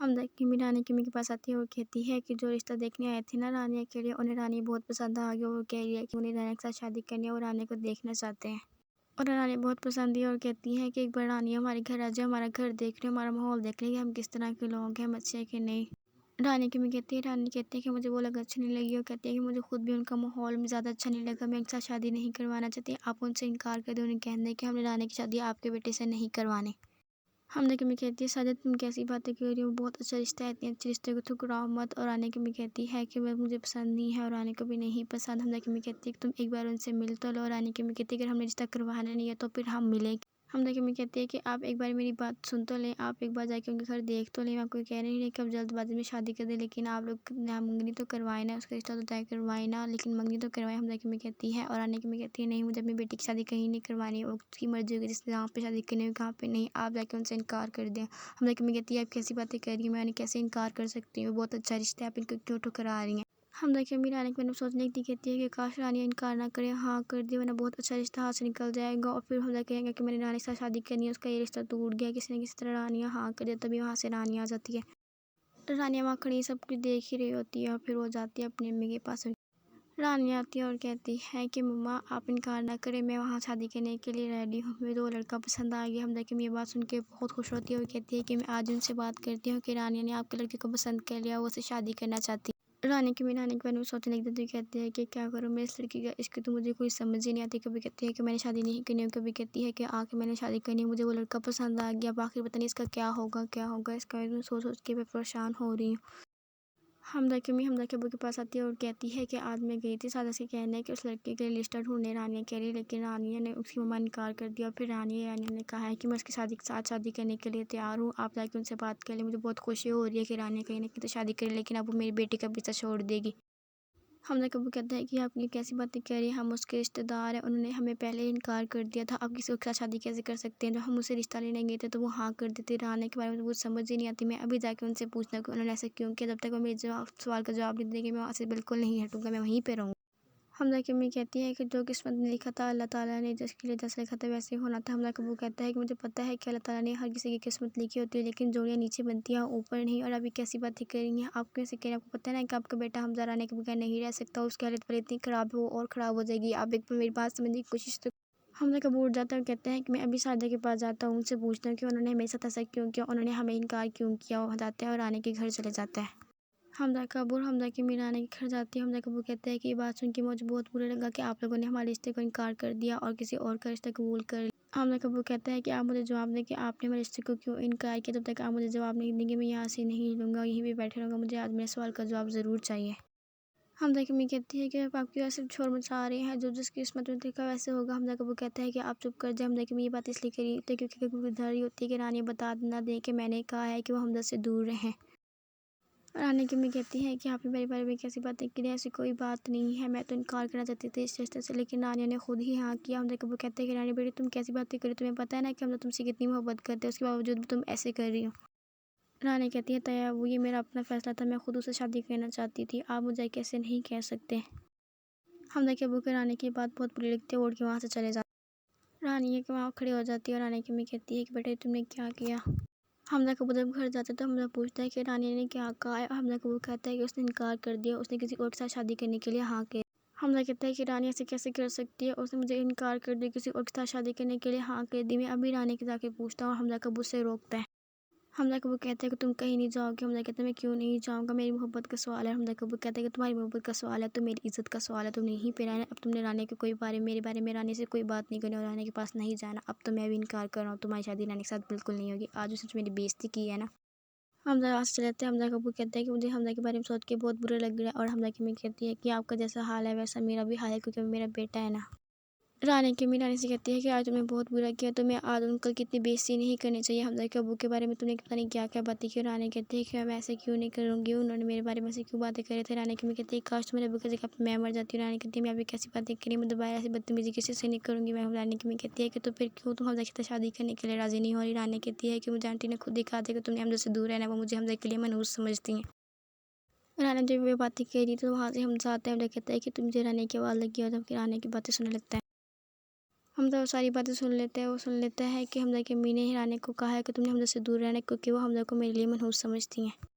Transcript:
حمزہ کی امی رانی کی امی کے پاس آتی ہے اور کہتی ہے کہ جو رشتہ دیکھنے آئے تھے نا رانیہ کے لیے، انہیں رانی بہت پسند آ گیا اور کہہ رہی ہے کہ انہیں رانیہ کے ساتھ شادی کرنی ہے اور رانیہ کو دیکھنا چاہتے ہیں۔ اور رانیہ بہت پسند ہے اور کہتی ہے کہ ایک بار رانیہ ہمارے گھر آ جائے، ہمارا گھر دیکھ لیں، ہمارا ماحول دیکھ لیں کہ ہم کس طرح کے لوگ ہیں، ہم اچھے ہیں کہ نہیں۔ رانی کی امی کہتی ہے، رانی کہتی ہے کہ مجھے وہ لگا اچھی نہیں لگی اور کہتی ہے کہ مجھے خود بھی ان کا ماحول زیادہ اچھا نہیں لگا، میں ان کے ساتھ شادی نہیں کروانا چاہتی، آپ ان سے انکار کر دیں، انہیں کہنا ہے کہ ہم نے رانی کی شادی آپ کے بیٹے سے نہیں کروانی۔ حمزہ کی امی کہتی ہے، ساجدہ تم کیسی باتیں کر رہی ہو، بہت اچھا رشتہ ہے، اتنے اچھے رشتے کو ٹھکراؤ مت۔ اور رانی کی امی کہتی ہے کہ مجھے پسند نہیں ہے اور رانی کو بھی نہیں پسند۔ حمزہ کی امی کہتی ہے کہ تم ایک بار ان سے مل تو لو۔ رانی کی امی کہتی ہے کہ اگر ہم نے رشتہ کروانا نہیں ہے تو پھر ہم ملیں گے۔ حمزہ کی امی کہتی ہے کہ آپ ایک بار میری بات سن تو لیں، آپ ایک بار جا کے ان کے گھر دیکھ تو لیں، آپ کو کہہ نہیں رہے کہ اب جلد بازی میں شادی کر دیں، لیکن آپ لوگ منگنی تو کروائیں نا، اس کا رشتہ تو طے کروائیں نا، لیکن منگنی تو کروائیں۔ حمزہ کی امی کہتی ہے اور رانی کی امی کہتی ہے نہیں، مجھے اپنی بیٹی کی شادی کہیں نہیں کروانی، اور اس کی مرضی ہوگی، جس جہاں پہ شادی کرنی ہو کہاں پہ نہیں، آپ جا کے ان سے انکار کر دیں۔ حمزہ کی امی کہتی ہے آپ کیسی باتیں کر رہی ہیں، میں انہیں کیسے انکار کر سکتی ہوں، بہت اچھا رشتہ ہے، آپ ان کو کیوں ٹھکرا رہی ہیں۔ حمزہ کی امی رانی کو سوچنے لگتی کہتی ہے کہ کاش رانی انکار نہ کرے، ہاں کر دے، ورنہ بہت اچھا رشتہ ہاتھ سے نکل جائے گا، اور پھر حمزہ کہے گا کہ میں نے رانی کے ساتھ شادی کرنی ہے، اس کا یہ رشتہ ٹوٹ گیا، کسی نہ کسی طرح رانی ہاں کر دے، تبھی وہاں سے رانی آ جاتی ہے۔ رانی وہاں کھڑی سب کچھ دیکھ ہی رہی ہوتی ہے اور پھر وہ جاتی ہے اپنی امی کے پاس۔ رانی آتی ہے اور کہتی ہے کہ مما آپ انکار نہ کریں، میں وہاں شادی کرنے کے لیے ریڈی ہوں، مجھے وہ لڑکا پسند آ گیا۔ حمزہ کی امی یہ بات سن کے بہت خوش ہوتی ہے اور کہتی ہے کہ میں آج ان سے بات کرتی ہوں کہ رانی نے آپ کے لڑکے کو پسند کر لیا، وہ اسے شادی کرنا چاہتی ہے۔ رانی کی امی رانی کے بارے میں سوچنے لگتی ہے، کہتی ہے کہ کیا کروں میں اس لڑکی کا عشق، تو مجھے کوئی سمجھ ہی نہیں آتی، کبھی کہتی ہے کہ میں نے شادی نہیں کرنی، کبھی کہتی ہے کہ آ کے میں نے شادی کرنی ہے، مجھے وہ لڑکا پسند آ گیا، باقی پتہ نہیں اس کا کیا ہوگا اس کا میں سوچ سوچ کے میں پریشان ہو رہی ہوں۔ حمزہ کی امی حمزہ کے ابو کے پاس آتی ہے اور کہتی ہے کہ آج میں گئی تھی ساجدہ سے کہنے کہ اس لڑکے کے لیے رشتہ ڈھونڈنے رانیہ کے لیے، لیکن رانیہ نے اس کی مما انکار کر دیا، اور پھر رانیہ نے کہا ہے کہ میں اس کی ساتھ شادی کرنے کے لیے تیار ہوں، آپ جا کے ان سے بات کر لیں، مجھے بہت خوشی ہو رہی ہے کہ رانیہ کہیں نہ کہیں تو شادی کرے، لیکن اب وہ میری بیٹی کا پیچھا چھوڑ دے گی۔ حمزہ کا ابو کہتا ہے کہ آپ یہ کیسی باتیں کہہ رہی ہیں، ہم اس کے رشتہ دار ہیں، انہوں نے ہمیں پہلے ہی انکار کر دیا تھا، اب کسی اور کے ساتھ شادی کیسے کر سکتے ہیں، جب ہم اسے رشتہ لینے گئے تھے تو وہ ہاں کر دیتے، رانیہ کے بارے میں تو کچھ سمجھ ہی نہیں آتی، میں ابھی جا کے ان سے پوچھنا کہ انہوں نے ایسا کیوں کیا، جب تک وہ میرے سوال کا جواب نہیں دیں گے میں وہاں سے بالکل نہیں ہٹوں گا، میں وہیں پہ رہوں گا۔ حمزہ کی امی کہتی ہے کہ جو قسمت میں لکھا تھا اللہ تعالیٰ نے جس کے لیے جیسا لکھا تھا ویسے ہی ہونا تھا۔ حمزہ کا ابو کہتا ہے کہ مجھے پتہ ہے کہ اللہ تعالیٰ نے ہر کسی کی قسمت لکھی ہوتی ہے، لیکن جوڑیاں نیچے بنتی ہیں اوپر نہیں، اور ابھی کیسی باتیں کر رہی ہیں آپ، کیسے کہہ رہے ہیں، آپ کو پتہ ہے نا کہ آپ کا بیٹا حمزہ رانیہ کے بغیر نہیں رہ سکتا، اس کی حالت پر اتنی خراب ہے وہ اور خراب ہو جائے گی، آپ ایک بار میری بات سمجھنے کی کوشش تو۔ حمزہ کا ابو اٹھ جاتا ہے اور کہتا ہے کہ میں ابھی ساجدہ کے پاس جاتا ہوں، ان سے پوچھتا ہوں کہ انہوں نے ہمیں ساتھ ایسا کیوں کیا، انہوں نے ہمیں انکار کیوں کیا، وہ جاتا ہے اور رانیہ کے گھر چلے جاتا ہے۔ حمزہ کا ابو اور حمزہ کی امی رانیہ کے گھر جاتی ہے۔ حمزہ کا ابو کہتا ہے کہ یہ بات سن کے مجھے بہت برا لگا کہ آپ لوگوں نے ہمارے رشتے کو انکار کر دیا اور کسی اور کا رشتہ قبول کر لیا۔ حمزہ کا ابو کہتا ہے کہ آپ مجھے جواب دیں کہ آپ نے ہمارے رشتے کو کیوں انکار کیا، جب تک آپ مجھے جواب نہیں دیں گے میں یہاں سے نہیں ہلوں گا، یہیں پہ بیٹھے رہوں گا، مجھے آج میرے سوال کا جواب ضرور چاہیے۔ حمزہ کی امی کہتی ہے کہ آپ کی وجہ سے شور مچا رہے ہیں، جو جس کی قسمت میں لکھا ویسے ہوگا۔ حمزہ کا ابو کہتا ہے کہ آپ چپ کر جائیں۔ حمزہ کی امی یہ بات اس لیے کری ہوتی ہے کیونکہ کبھی ڈر رہی ہوتی ہے کہ رانیہ بتا نہ دیں کہ میں نے کہا ہے کہ وہ حمزہ سے دور رہیں۔ رانیہ کی امی کہتی ہے کہ آپ نے میرے بارے میں کیسی باتیں کی ہیں، ایسی کوئی بات نہیں ہے، میں تو انکار کرنا چاہتی تھی اس رشتے سے، لیکن رانیہ نے خود ہی ہاں کیا۔ حمزہ کا ابو کہتے ہیں کہ رانیہ بیٹی تم کیسی باتیں کر رہی ہو، تمہیں پتہ ہے نا کہ حمزہ تم سے کتنی محبت کرتے ہیں، اس کے باوجود بھی تم ایسے کر رہی ہو۔ رانیہ کہتی ہے طیہ ابو یہ میرا اپنا فیصلہ تھا، میں خود اسے شادی کرنا چاہتی تھی، آپ مجھے کیسے نہیں کہہ سکتے۔ حمزہ کے ابو کو رانیہ کی بات بہت بری لگتی ہے، وہ اٹھ کے وہاں سے چلے جاتے ہیں۔ رانیہ کے وہاں کھڑی ہو جاتی ہے اور رانیہ کی امی کہتی ہے کہ بیٹے تم نے کیا کیا۔ حمزہ کا ابو جب گھر جاتا ہے تو حمزہ پوچھتا ہے کہ رانیہ نے کیا کہا ہے، حمزہ کا ابو کہتا ہے کہ اس نے انکار کر دیا، اس نے کسی اور کے ساتھ شادی کرنے کے لیے ہاں کہا۔ حمزہ کہتا ہے کہ رانیہ ایسے کیسے کر سکتی ہے، اس نے مجھے انکار کر دیا، کسی اور کے ساتھ شادی کرنے کے لیے ہاں کر دی، میں ابھی رانیہ کے جا کے پوچھتا ہوں، اور حمزہ کا ابو سے روکتا ہے۔ حمزہ کا ابو کہتا ہے کہ تم کہیں نہیں جاؤ گے۔ حمزہ کہتا ہے میں کیوں نہیں جاؤں گا، میری محبت کا سوال ہے۔ حمزہ کا ابو کہتا ہے کہ تمہاری محبت کا سوال ہے تو میری عزت کا سوال ہے، تم نہیں پہ رہنا، اب تم نے رانیہ کے میرے بارے میں رانیہ سے کوئی بات نہیں کرنی اور رانیہ کے پاس نہیں جانا، اب تو میں بھی انکار کر رہا ہوں، تمہاری شادی رانیہ کے ساتھ بالکل نہیں ہوگی، آج اس نے میری بےعزتی کی ہے نا۔ حمزہ وہاں سے چلے جاتے ہیں۔ حمزہ کا ابو کہتا ہے کہ مجھے حمزہ کے بارے میں سوچ کے بہت برا لگ رہا ہے، اور حمزہ کی امی کہتی ہے کہ آپ کا جیسا حال ہے ویسا میرا بھی حال ہے، کیونکہ میرا بیٹا ہے نا۔ رانیہ کی امی رانیہ سے کہتی ہے کہ آج تم نے بہت برا کیا، تمہیں آج انکل کی اتنی بےعزتی نہیں کرنی چاہیے، حمزہ کے ابو کے بارے میں تم نے پتہ نہیں کیا کیا باتیں کی۔ رانیہ کہتی ہے کہ میں ایسے کیوں نہیں کروں گی، انہوں نے میرے بارے میں ایسے کیوں باتیں کر رہے تھے۔ رانیہ کی امی کہتی ہے کاش تمہارے ابو کی جگہ پہ میں مر جاتی۔ رانیہ کہتی ہے میں ابھی کیسی باتیں کری، میں دوبارہ ایسی بدتمیزی کسی سے نہیں کروں گی میں۔ رانیہ کی امی کہتی ہے کہ تو پھر کیوں تم حمزہ کے ساتھ شادی کرنے کے لیے راضی نہیں ہو رہی۔ رانیہ کہتی ہے کہ مجھے آنٹی نے خود ہی کہا تھا کہ تم نے حمزہ سے دور رہنا، وہ مجھے حمزہ کے لیے منحوس سمجھتی ہیں۔ رانیہ جب یہ باتیں کہہ رہی تو وہاں سے حمزہ آتا ہے، حمزہ کہتا ہے کہ تم مجھے رانیہ کی آواز لگی، اور جب کہ رانیہ کی باتیں سننے لگتا ہے۔ حمزہ وہ ساری باتیں سن لیتا ہے. وہ سن لیتا ہے کہ حمزہ کی امی نے رانے کو کہا ہے کہ تم نے حمزہ سے دور رہنا ہے کیونکہ وہ حمزہ کو میرے لیے منحوس سمجھتی ہیں.